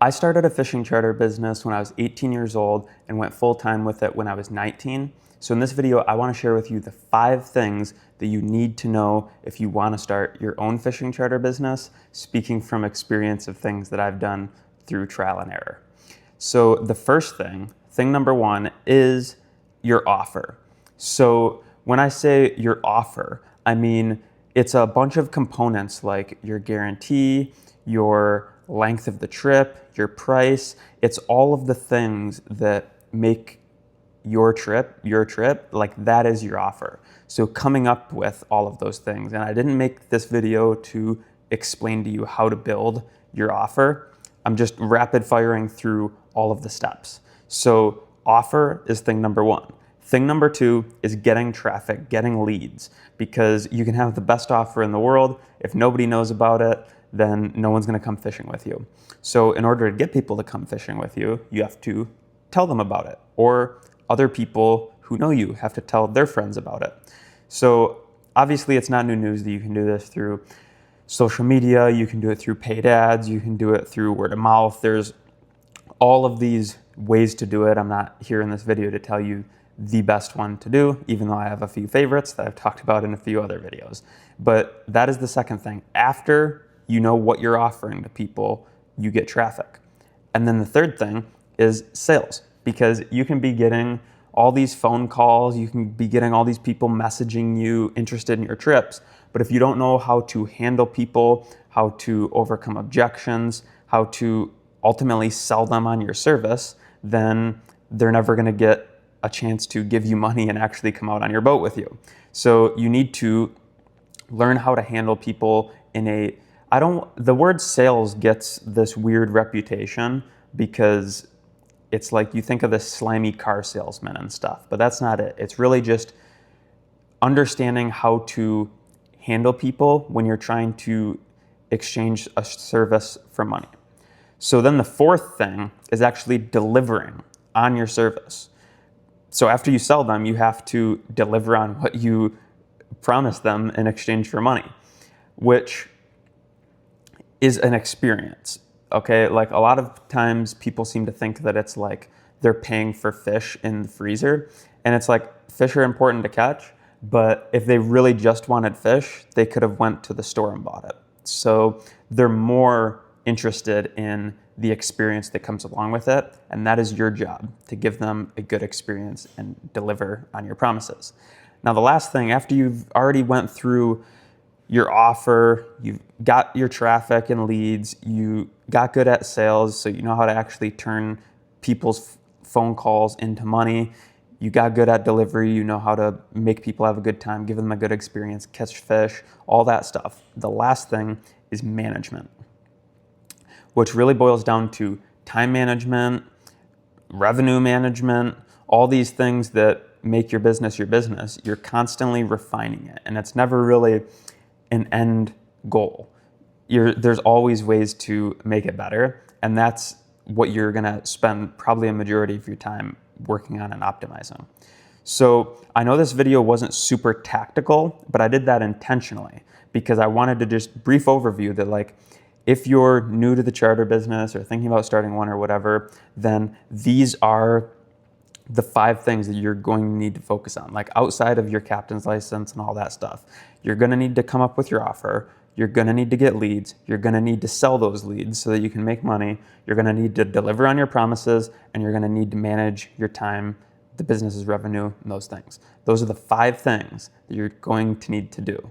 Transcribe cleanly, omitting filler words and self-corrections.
I started a fishing charter business when I was 18 years old and went full-time with it when I was 19. So in this video, I want to share with you the 5 things that you need to know if you want to start your own fishing charter business, speaking from experience of things that I've done through trial and error. So the first thing number 1, is your offer. So when I say your offer, I mean it's a bunch of components like your guarantee, your length of the trip, your price. It's all of the things that make your trip, like that is your offer. So coming up with all of those things. And I didn't make this video to explain to you how to build your offer. I'm just rapid firing through all of the steps. So offer is thing number 1. Thing number 2 is getting traffic, getting leads, because you can have the best offer in the world. If nobody knows about it, then no one's gonna come fishing with you. So in order to get people to come fishing with you, you have to tell them about it, or other people who know you have to tell their friends about it. So obviously it's not new news that you can do this through social media, you can do it through paid ads, you can do it through word of mouth. There's all of these ways to do it. I'm not here in this video to tell you the best one to do, even though I have a few favorites that I've talked about in a few other videos. But that is the second thing. After you know what you're offering to people, you get traffic. And then the third thing is sales, because you can be getting all these phone calls, you can be getting all these people messaging you interested in your trips, but if you don't know how to handle people, how to overcome objections, how to ultimately sell them on your service, then they're never gonna get a chance to give you money and actually come out on your boat with you. So you need to learn how to handle people in a, the word sales gets this weird reputation because it's like you think of this slimy car salesman and stuff, but that's not it. It's really just understanding how to handle people when you're trying to exchange a service for money. So then the fourth thing is actually delivering on your service. So after you sell them, you have to deliver on what you promised them in exchange for money, which is an experience, okay? Like a lot of times people seem to think that it's like they're paying for fish in the freezer, and it's like fish are important to catch, but if they really just wanted fish, they could have went to the store and bought it. So they're more interested in the experience that comes along with it, and that is your job, to give them a good experience and deliver on your promises. Now the last thing, after you've already went through your offer, you've got your traffic and leads, you got good at sales, so you know how to actually turn people's phone calls into money, you got good at delivery, you know how to make people have a good time, give them a good experience, catch fish, all that stuff. The last thing is management, which really boils down to time management, revenue management, all these things that make your business your business. You're constantly refining it, and it's never really an end goal. There's always ways to make it better, and that's what you're gonna spend probably a majority of your time working on and optimizing. So I know this video wasn't super tactical, but I did that intentionally because I wanted to just brief overview that, like, if you're new to the charter business or thinking about starting one or whatever, then these are the 5 things that you're going to need to focus on. Like outside of your captain's license and all that stuff, you're gonna need to come up with your offer, you're gonna need to get leads, you're gonna need to sell those leads so that you can make money, you're gonna need to deliver on your promises, and you're gonna need to manage your time, the business's revenue, and those things. Those are the 5 things that you're going to need to do.